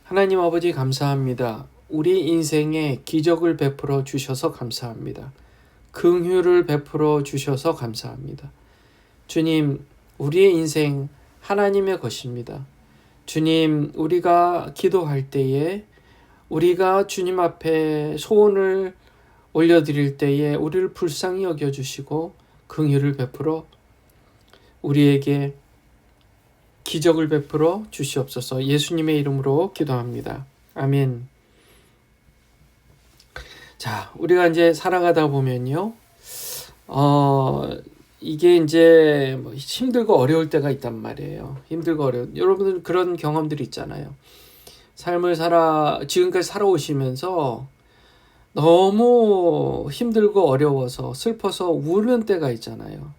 하나님 아버지 감사합니다. 우리 인생에 기적을 베풀어 주셔서 감사합니다. 긍휼을 베풀어 주셔서 감사합니다. 주님, 우리의 인생 하나님의 것입니다. 주님, 우리가 기도할 때에 우리가 주님 앞에 소원을 올려드릴 때에 우리를 불쌍히 여겨주시고 긍휼을 베풀어 우리에게 기적을 베풀어 주시옵소서. 예수님의 이름으로 기도합니다. 아멘. 자, 우리가 이제 살아가다 보면요, 이게 이제 힘들고 어려울 때가 있단 말이에요. 힘들고 여러분들 그런 경험들이 있잖아요. 삶을 지금까지 살아오시면서 너무 힘들고 어려워서 슬퍼서 우는 때가 있잖아요.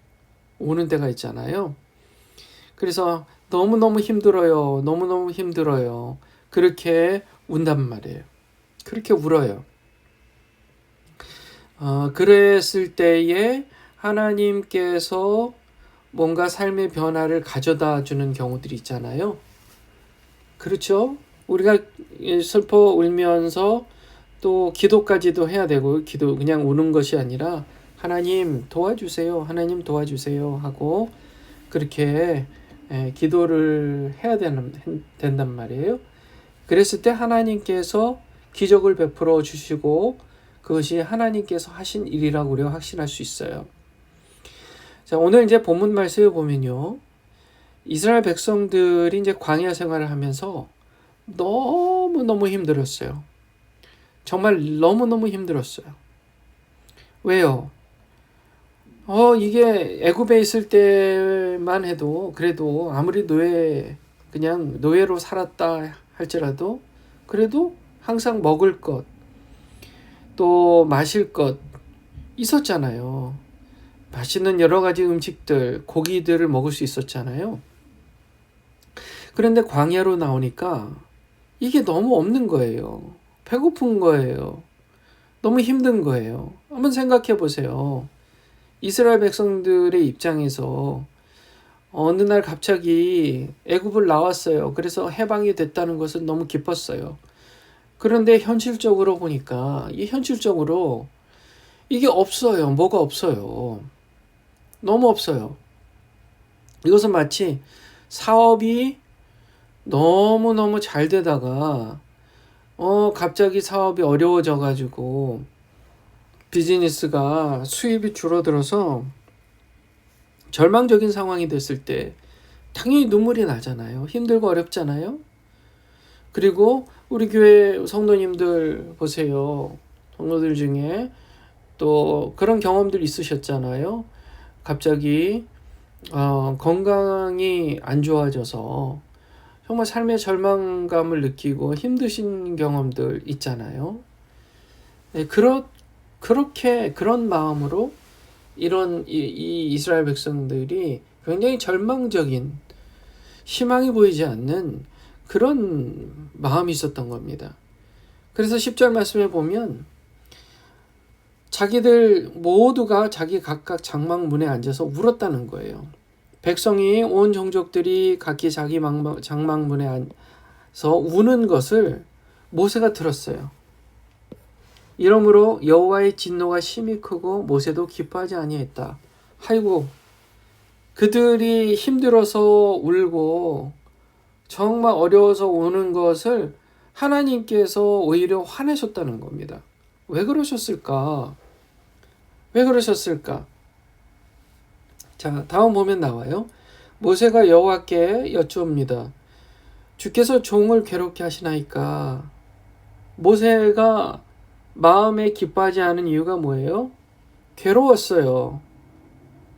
그래서 너무너무 힘들어요. 너무너무 힘들어요. 그렇게 운단 말이에요. 그렇게 울어요. 그랬을 때에 하나님께서 뭔가 삶의 변화를 가져다 주는 경우들이 있잖아요. 그렇죠? 우리가 슬퍼 울면서 또 기도까지도 해야 되고, 기도 그냥 우는 것이 아니라 하나님 도와주세요. 하나님 도와주세요 하고 그렇게 기도를 해야 된단 말이에요. 그랬을 때 하나님께서 기적을 베풀어 주시고 그것이 하나님께서 하신 일이라고 우리가 확신할 수 있어요. 자, 오늘 이제 본문 말씀을 보면요, 이스라엘 백성들이 이제 광야 생활을 하면서 너무너무 힘들었어요. 정말 너무너무 힘들었어요. 왜요? 이게 애굽에 있을 때만 해도 그래도 아무리 그냥 노예로 살았다 할지라도 그래도 항상 먹을 것, 또 마실 것 있었잖아요. 맛있는 여러 가지 음식들, 고기들을 먹을 수 있었잖아요. 그런데 광야로 나오니까 이게 너무 없는 거예요. 배고픈 거예요. 너무 힘든 거예요. 한번 생각해 보세요. 이스라엘 백성들의 입장에서 어느 날 갑자기 애굽을 나왔어요. 그래서 해방이 됐다는 것은 너무 기뻤어요. 그런데 현실적으로 보니까 현실적으로 이게 없어요. 뭐가 없어요. 너무 없어요. 이것은 마치 사업이 너무너무 잘 되다가 갑자기 사업이 어려워져 가지고 비즈니스가 수입이 줄어들어서 절망적인 상황이 됐을 때 당연히 눈물이 나잖아요. 힘들고 어렵잖아요. 그리고 우리 교회 성도님들 보세요. 성도들 중에 또 그런 경험들 있으셨잖아요. 갑자기 건강이 안 좋아져서 정말 삶의 절망감을 느끼고 힘드신 경험들 있잖아요. 네, 그런 마음으로 이 이스라엘 백성들이 굉장히 절망적인, 희망이 보이지 않는 그런 마음이 있었던 겁니다. 그래서 10절 말씀에 보면 자기들 모두가 자기 각각 장막문에 앉아서 울었다는 거예요. 백성이 온 종족들이 각기 자기 장막문에 앉아서 우는 것을 모세가 들었어요. 이러므로 여호와의 진노가 심히 크고 모세도 기뻐하지 아니했다. 아이고, 그들이 힘들어서 울고 정말 어려워서 우는 것을 하나님께서 오히려 화내셨다는 겁니다. 왜 그러셨을까? 자, 다음 보면 나와요. 모세가 여호와께 여쭈옵니다. 주께서 종을 괴롭게 하시나이까? 모세가 마음에 기뻐하지 않은 이유가 뭐예요? 괴로웠어요.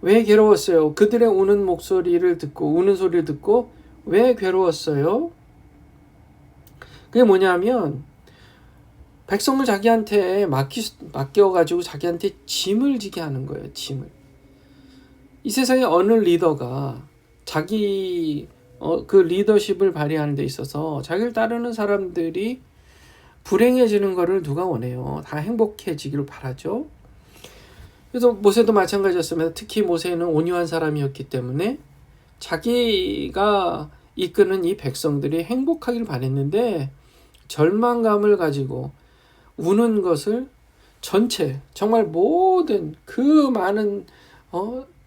왜 괴로웠어요? 그들의 우는 소리를 듣고 왜 괴로웠어요? 그게 뭐냐면 백성을 자기한테 맡겨가지고 자기한테 짐을 지게 하는 거예요. 짐을. 이 세상에 어느 리더가 자기 그 리더십을 발휘하는 데 있어서 자기를 따르는 사람들이 불행해지는 것을 누가 원해요? 다 행복해지기를 바라죠. 그래서 모세도 마찬가지였습니다. 특히 모세는 온유한 사람이었기 때문에 자기가 이끄는 이 백성들이 행복하길 바랬는데 절망감을 가지고 우는 것을 전체 정말 모든 그 많은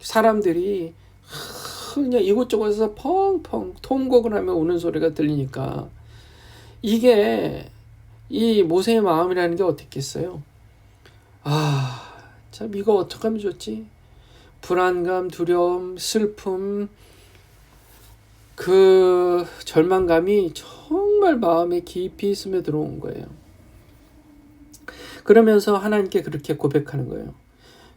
사람들이 그냥 이곳저곳에서 펑펑 통곡을 하며 우는 소리가 들리니까 이게 이 모세의 마음이라는 게 어떻겠어요? 참 이거 어떡하면 좋지? 불안감, 두려움, 슬픔, 그 절망감이 정말 마음에 깊이 스며들어온 거예요. 그러면서 하나님께 그렇게 고백하는 거예요.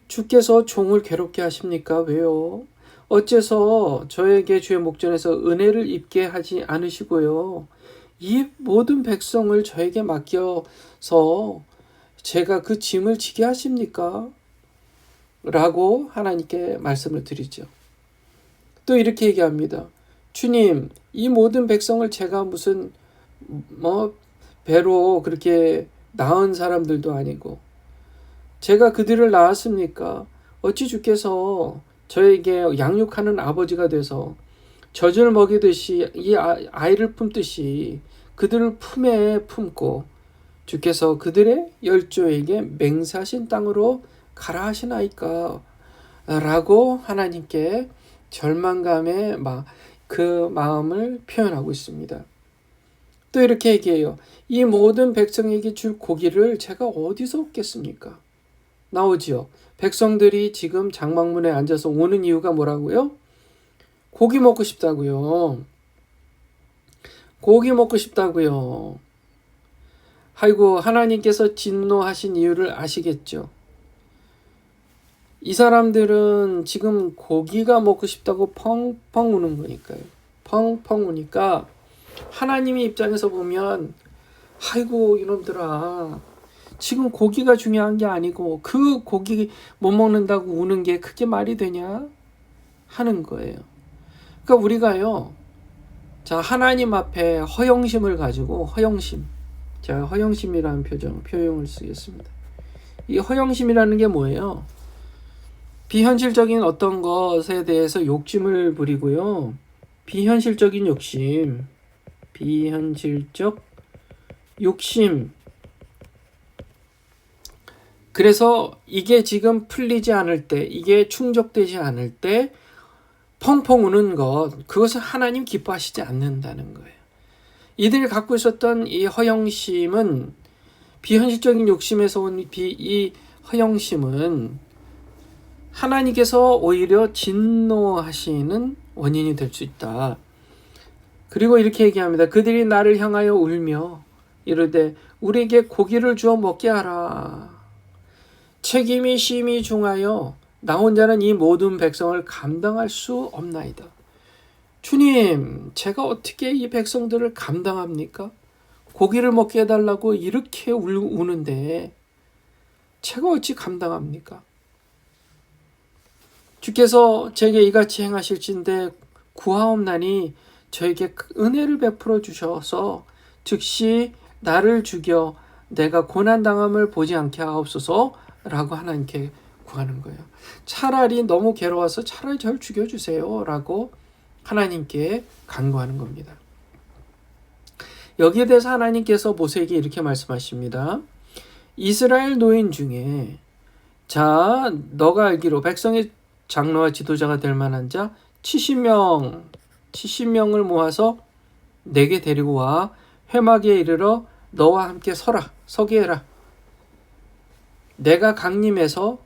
주께서 종을 괴롭게 하십니까? 왜요? 어째서 저에게 주의 목전에서 은혜를 입게 하지 않으시고요. 이 모든 백성을 저에게 맡겨서 제가 그 짐을 지게 하십니까? 라고 하나님께 말씀을 드리죠. 또 이렇게 얘기합니다. 주님, 이 모든 백성을 제가 무슨 배로 그렇게 낳은 사람들도 아니고 제가 그들을 낳았습니까? 어찌 주께서 저에게 양육하는 아버지가 돼서 젖을 먹이듯이 이 아이를 품듯이 그들을 품에 품고 주께서 그들의 열조에게 맹세하신 땅으로 가라 하시나이까? 라고 하나님께 절망감의 그 마음을 표현하고 있습니다. 또 이렇게 얘기해요. 이 모든 백성에게 줄 고기를 제가 어디서 얻겠습니까? 나오지요. 백성들이 지금 장막문에 앉아서 오는 이유가 뭐라고요? 고기 먹고 싶다고요. 고기 먹고 싶다고요. 아이고, 하나님께서 진노하신 이유를 아시겠죠? 이 사람들은 지금 고기가 먹고 싶다고 펑펑 우는 거니까요. 펑펑 우니까 하나님의 입장에서 보면 아이고 이놈들아, 지금 고기가 중요한 게 아니고 그 고기 못 먹는다고 우는 게 그게 말이 되냐 하는 거예요. 그러니까 우리가요, 자, 하나님 앞에 허영심을 가지고 제가 허영심이라는 표현을 쓰겠습니다. 이 허영심이라는 게 뭐예요? 비현실적인 어떤 것에 대해서 욕심을 부리고요. 비현실적 욕심. 그래서 이게 지금 풀리지 않을 때, 이게 충족되지 않을 때 펑펑 우는 것, 그것을 하나님 기뻐하시지 않는다는 거예요. 이들이 갖고 있었던 이 허영심은, 비현실적인 욕심에서 온 이 허영심은 하나님께서 오히려 진노하시는 원인이 될 수 있다. 그리고 이렇게 얘기합니다. 그들이 나를 향하여 울며 이르되 우리에게 고기를 주어 먹게 하라. 책임이 심히 중하여 나 혼자는 이 모든 백성을 감당할 수 없나이다. 주님, 제가 어떻게 이 백성들을 감당합니까? 고기를 먹게 해달라고 이렇게 우는데 제가 어찌 감당합니까? 주께서 제게 이같이 행하실진데 구하옵나니 저에게 은혜를 베풀어 주셔서 즉시 나를 죽여 내가 고난당함을 보지 않게 하옵소서 라고 하나님께 구하는 거예요. 차라리 너무 괴로워서 차라리 저를 죽여주세요 라고 하나님께 간구하는 겁니다. 여기에 대해서 하나님께서 모세에게 이렇게 말씀하십니다. 이스라엘 노인 중에 자, 너가 알기로 백성의 장로와 지도자가 될 만한 자 70명을 모아서 내게 데리고 와 회막에 이르러 너와 함께 서게 해라. 내가 강림해서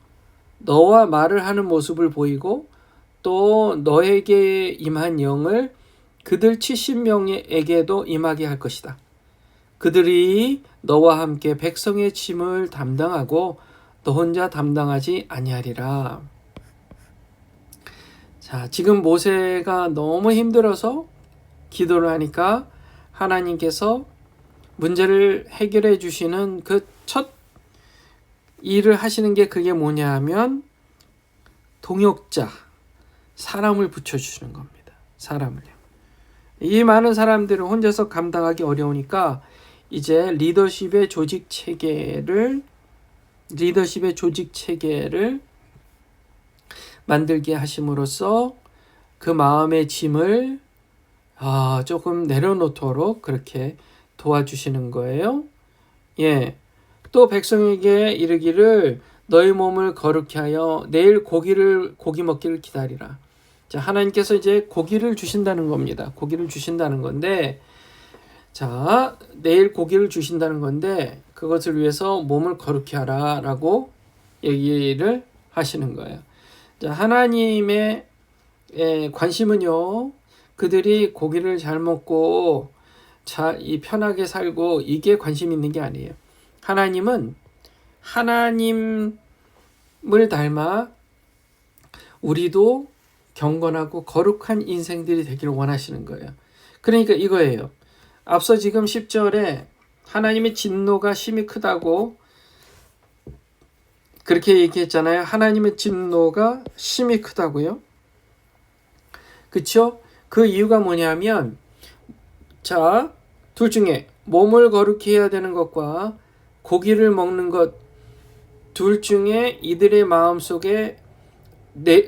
너와 말을 하는 모습을 보이고 또 너에게 임한 영을 그들 70명에게도 임하게 할 것이다. 그들이 너와 함께 백성의 짐을 담당하고 너 혼자 담당하지 아니하리라. 자, 지금 모세가 너무 힘들어서 기도를 하니까 하나님께서 문제를 해결해 주시는 그 첫 일을 하시는 게 그게 뭐냐 하면 동역자, 사람을 붙여주시는 겁니다. 사람을요. 이 많은 사람들을 혼자서 감당하기 어려우니까 이제 리더십의 조직 체계를 만들게 하심으로써 그 마음의 짐을 조금 내려놓도록 그렇게 도와주시는 거예요. 예. 또 백성에게 이르기를 너희 몸을 거룩히 하여 내일 고기 먹기를 기다리라. 자, 하나님께서 이제 고기를 주신다는 겁니다. 고기를 주신다는 건데, 자, 내일 고기를 주신다는 건데, 그것을 위해서 몸을 거룩히 하라 라고 얘기를 하시는 거예요. 자, 하나님의 관심은요, 그들이 고기를 잘 먹고 편하게 살고 이게 관심 있는 게 아니에요. 하나님은 하나님을 닮아 우리도 경건하고 거룩한 인생들이 되기를 원하시는 거예요. 그러니까 이거예요. 앞서 지금 10절에 하나님의 진노가 심히 크다고 그렇게 얘기했잖아요. 하나님의 진노가 심히 크다고요. 그쵸? 그 이유가 뭐냐면, 자, 둘 중에 몸을 거룩히 해야 되는 것과 고기를 먹는 것, 둘 중에 이들의 마음속에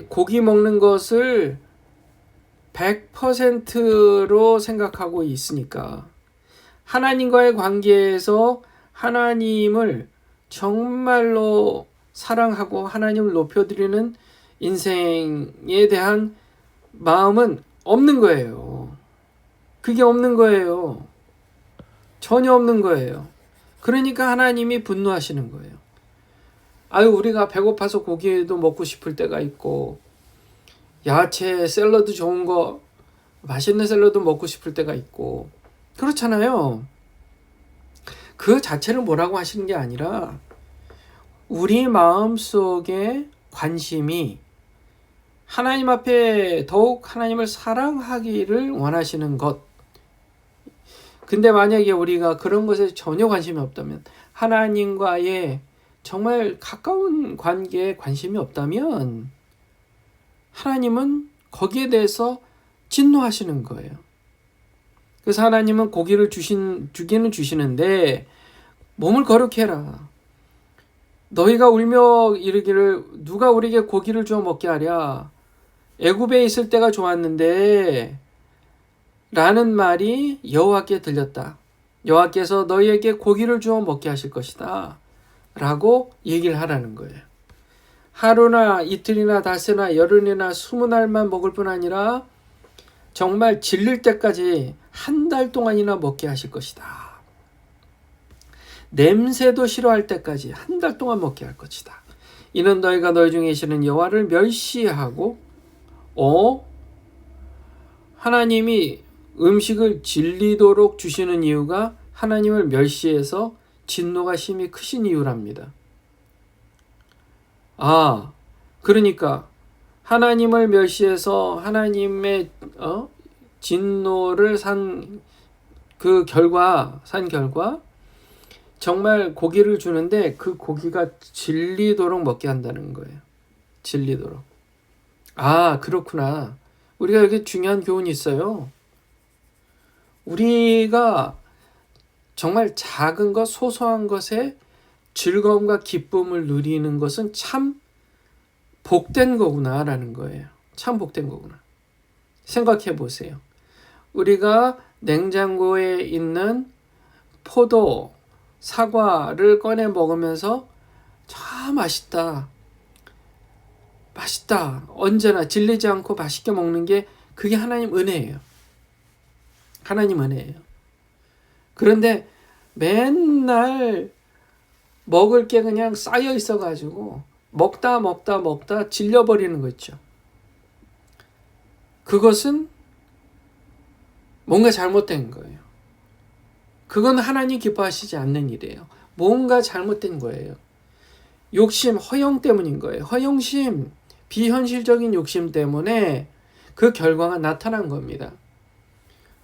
고기 먹는 것을 100%로 생각하고 있으니까, 하나님과의 관계에서 하나님을 정말로 사랑하고 하나님을 높여드리는 인생에 대한 마음은 없는 거예요. 그게 없는 거예요. 전혀 없는 거예요. 그러니까 하나님이 분노하시는 거예요. 아유, 우리가 배고파서 고기도 먹고 싶을 때가 있고, 야채 샐러드 좋은 거, 맛있는 샐러드 먹고 싶을 때가 있고, 그렇잖아요. 그 자체를 뭐라고 하시는 게 아니라, 우리 마음속에 관심이 하나님 앞에 더욱 하나님을 사랑하기를 원하시는 것. 근데 만약에 우리가 그런 것에 전혀 관심이 없다면, 하나님과의 정말 가까운 관계에 관심이 없다면, 하나님은 거기에 대해서 진노하시는 거예요. 그래서 하나님은 고기를 주기는 주시는데, 몸을 거룩히 해라. 너희가 울며 이르기를 누가 우리에게 고기를 주어 먹게 하랴. 애굽에 있을 때가 좋았는데 라는 말이 여호와께 들렸다. 여호와께서 너희에게 고기를 주어 먹게 하실 것이다 라고 얘기를 하라는 거예요. 하루나 이틀이나 닷새나 열흘이나 20날만 먹을 뿐 아니라 정말 질릴 때까지 한 달 동안이나 먹게 하실 것이다. 냄새도 싫어할 때까지 한 달 동안 먹게 할 것이다. 이는 너희가 너희 중에 계시는 여호와를 멸시하고 하나님이 음식을 질리도록 주시는 이유가 하나님을 멸시해서 진노가 심히 크신 이유랍니다. 그러니까 하나님을 멸시해서 하나님의 진노를 산 결과 정말 고기를 주는데 그 고기가 질리도록 먹게 한다는 거예요. 질리도록. 그렇구나. 우리가 여기 중요한 교훈이 있어요. 우리가 정말 작은 것, 소소한 것에 즐거움과 기쁨을 누리는 것은 참 복된 거구나라는 거예요. 참 복된 거구나. 생각해 보세요. 우리가 냉장고에 있는 포도, 사과를 꺼내 먹으면서 참 맛있다. 언제나 질리지 않고 맛있게 먹는 게 그게 하나님 은혜예요. 하나님 은혜예요. 그런데 맨날 먹을 게 그냥 쌓여 있어가지고 먹다 질려버리는 거 있죠. 그것은 뭔가 잘못된 거예요. 그건 하나님 기뻐하시지 않는 일이에요. 뭔가 잘못된 거예요. 욕심, 허영 때문인 거예요. 허영심, 비현실적인 욕심 때문에 그 결과가 나타난 겁니다.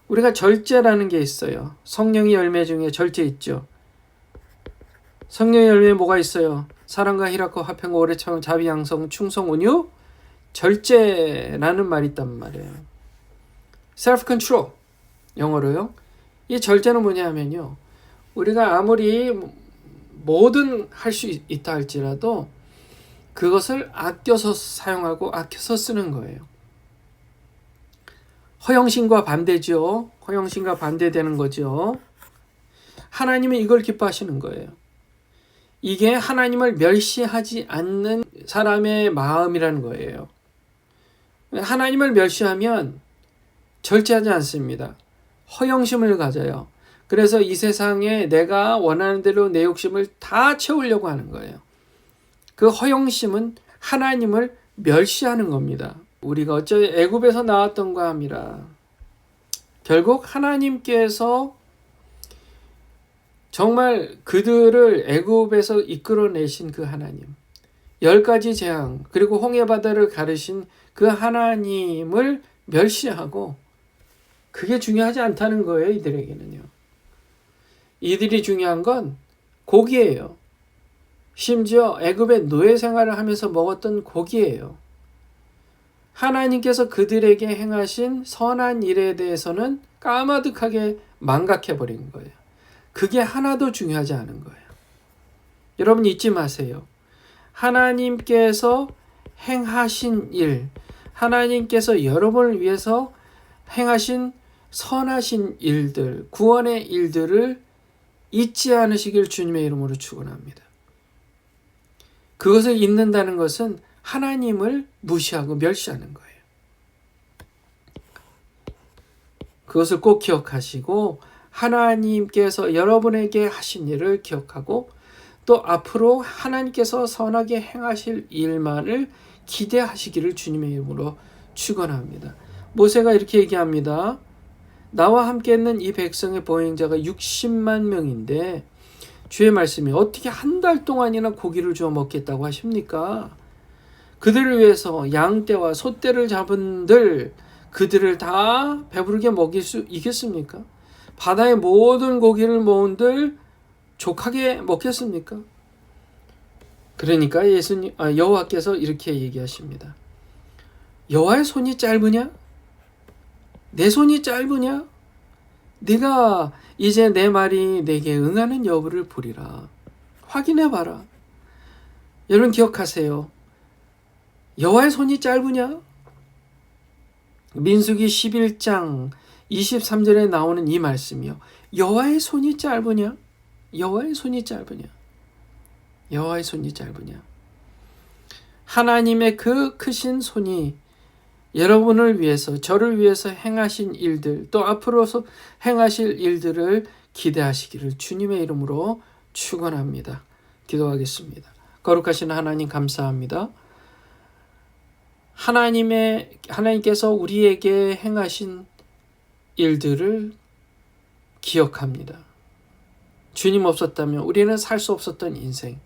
우리가 절제라는 게 있어요. 성령의 열매 중에 절제 있죠. 성령의 열매에 뭐가 있어요? 사랑과 희락과 화평과 오래 참음 자비 양성 충성 온유 절제라는 말이 있단 말이에요. self control 영어로요. 이 절제는 뭐냐면요. 우리가 아무리 뭐든 할 수 있다 할지라도 그것을 아껴서 사용하고 아껴서 쓰는 거예요. 허영심과 반대죠. 허영심과 반대되는 거죠. 하나님은 이걸 기뻐하시는 거예요. 이게 하나님을 멸시하지 않는 사람의 마음이라는 거예요. 하나님을 멸시하면 절제하지 않습니다. 허영심을 가져요. 그래서 이 세상에 내가 원하는 대로 내 욕심을 다 채우려고 하는 거예요. 그 허영심은 하나님을 멸시하는 겁니다. 우리가 어째 애굽에서 나왔던가 함이라. 결국 하나님께서 정말 그들을 애굽에서 이끌어내신 그 하나님, 10가지 재앙, 그리고 홍해바다를 가르신 그 하나님을 멸시하고, 그게 중요하지 않다는 거예요. 이들에게는요. 이들이 중요한 건 고기예요. 심지어 애굽의 노예 생활을 하면서 먹었던 고기예요. 하나님께서 그들에게 행하신 선한 일에 대해서는 까마득하게 망각해버린 거예요. 그게 하나도 중요하지 않은 거예요. 여러분 잊지 마세요. 하나님께서 행하신 일, 하나님께서 여러분을 위해서 행하신 선하신 일들, 구원의 일들을 잊지 않으시길 주님의 이름으로 축원합니다. 그것을 잊는다는 것은 하나님을 무시하고 멸시하는 거예요. 그것을 꼭 기억하시고 하나님께서 여러분에게 하신 일을 기억하고 또 앞으로 하나님께서 선하게 행하실 일만을 기대하시기를 주님의 이름으로 축원합니다. 모세가 이렇게 얘기합니다. 나와 함께 있는 이 백성의 보행자가 60만 명인데 주의 말씀이 어떻게 한 달 동안이나 고기를 주어 먹겠다고 하십니까? 그들을 위해서 양떼와 소떼를 잡은들 그들을 다 배부르게 먹일 수 있겠습니까? 바다의 모든 고기를 모은들 족하게 먹겠습니까? 그러니까 여호와께서 이렇게 얘기하십니다. 여호와의 손이 짧으냐? 내 손이 짧으냐? 네가 이제 내 말이 내게 응하는 여부를 보리라. 확인해봐라. 여러분 기억하세요. 여호와의 손이 짧으냐? 민수기 11장 23절에 나오는 이 말씀이요. 여호와의 손이 짧으냐? 여호와의 손이 짧으냐? 여호와의 손이 짧으냐? 하나님의 그 크신 손이 여러분을 위해서, 저를 위해서 행하신 일들, 또 앞으로서 행하실 일들을 기대하시기를 주님의 이름으로 축원합니다. 기도하겠습니다. 거룩하신 하나님 감사합니다. 하나님께서 우리에게 행하신 일들을 기억합니다. 주님 없었다면 우리는 살 수 없었던 인생,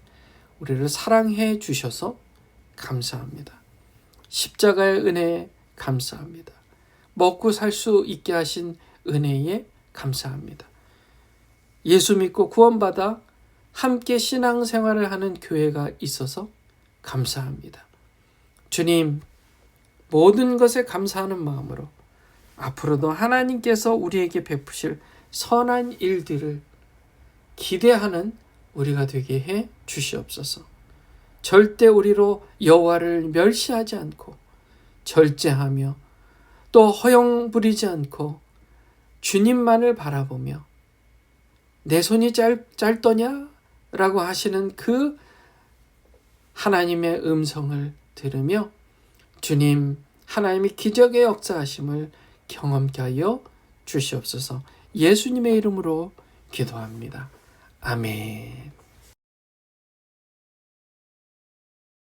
우리를 사랑해 주셔서 감사합니다. 십자가의 은혜에 감사합니다. 먹고 살 수 있게 하신 은혜에 감사합니다. 예수 믿고 구원받아 함께 신앙생활을 하는 교회가 있어서 감사합니다. 주님, 모든 것에 감사하는 마음으로 앞으로도 하나님께서 우리에게 베푸실 선한 일들을 기대하는 우리가 되게 해 주시옵소서. 절대 우리로 여호와를 멸시하지 않고 절제하며 또 허영 부리지 않고 주님만을 바라보며 내 손이 짧더냐? 라고 하시는 그 하나님의 음성을 들으며 주님 하나님이 기적의 역사하심을 경험케 하여 주시옵소서. 예수님의 이름으로 기도합니다. 아멘.